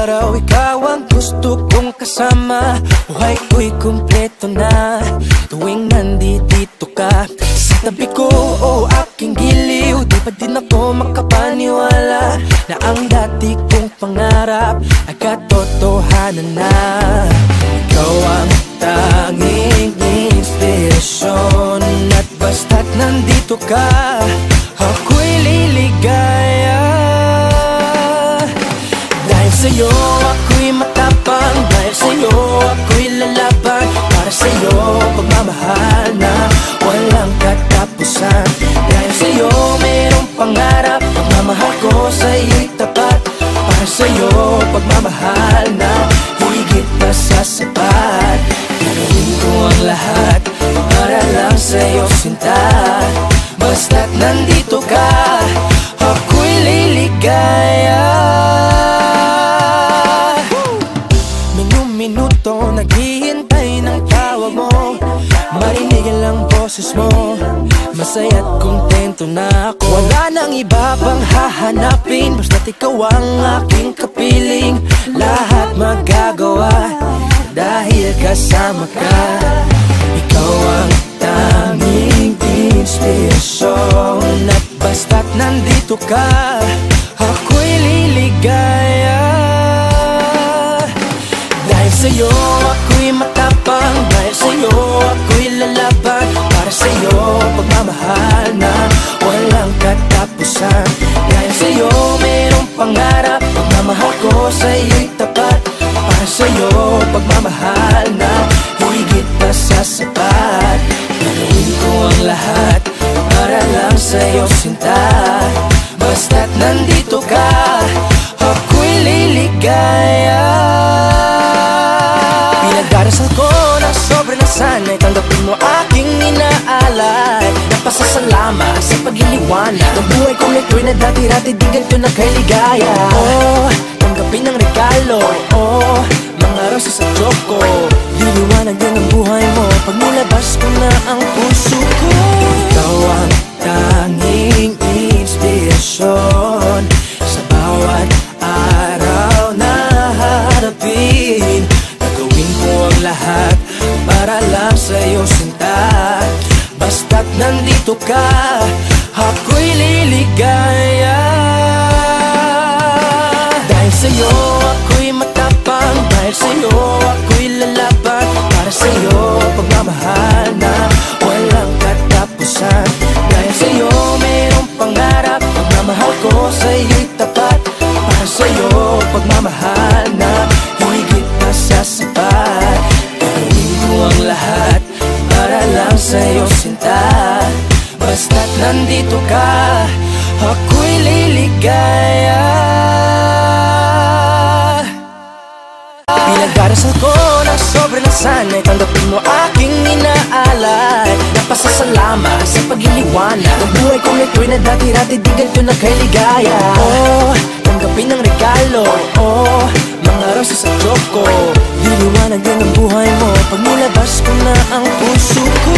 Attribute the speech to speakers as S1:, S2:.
S1: araw ikaw ang gusto kong kasama. Buhay ko'y kumpleto na tuwing nandito ka sa tabi ko o aking giliw. Di pa din ako makapaniwala na ang dati kong pangarap ay katotohanan na. Ikaw ang tanging inspirasyon at basta't nandito ka, ako'y liligaya. Dahil sa'yo ako'y matapang, dahil sa'yo ako'y lalaban. Para sa'yo pagmamahal na walang katapusan. Dahil sa'yo mayroong pangarap, pagmamahal ko sa'yo'y tapat. Para sa'yo pagmamahal na higit pa sa sapat. Gagawin ko ang lahat para lang sa'yo sinta. Basta't nandito ka, ako'y liligaya. Minuto naghihintay ng tawag mo, marinig ang boses mo, masaya't kontento na ako. Wala nang iba pang hahanapin, basta't ikaw ang aking kapiling. Lahat magagawa dahil kasama ka. Ikaw ang tanging inspirasyon at basta't nandito ka, ako'y liligaya. Dahil sa'yo ako'y matapang, dahil sa'yo ako'y lalaban. Para sa'yo pagmamahal na walang katapusan. Dahil sa'yo mayroong pangarap, pagmamahal ko sa'yo'y tapat. Para sa'yo pagmamahal na higit pa sa sapat. Gagawin ko ang lahat para lang sa'yo sinta. Basta't nandito ka, ako'y liligaya. Pinagdarasal ko na sobrang nasanay, tanggapin mo aking inaalay. Napasasalamat sa pag-iliwanag ng buhay kong ito'y na dati-rati di ganito na kay ligaya. Oh, tanggapin ang regalo, oh, mga rosas at choco. Liliwanag din ang buhay mo pag nilabas ko na ang puso ko. Ikaw ang tanging inspirasyon sa bawat araw na harapin. Gagawin ko ang lahat para lang sa'yo sinta. Basta't nandito ka, ako'y liligaya. Dahil sa'yo ako'y matapang, dahil sa'yo ako'y lalaban. Para sa'yo pagmamahal na walang katapusan. Dahil sa'yo mayroong pangarap, pagmamahal ko sa'yo'y tapat. Para sa'yo pagmamahal na higit pa sa sapat. Gagawin ko ang lahat para lang sa'yo sinta. Basta't nandito ka, ako'y liligaya. Pinagdarasal ko na sobrang nasanay, tanggapin mo aking inaalay. Napasasalamat sa pag-iliwanag ng buhay kong ito'y na dati-rati di ganito na kay ligaya. Oh, tanggapin ang regalo, oh, mga rosas at choco. Liliwanag din ang buhay mo pag nilabas ko na ang puso ko.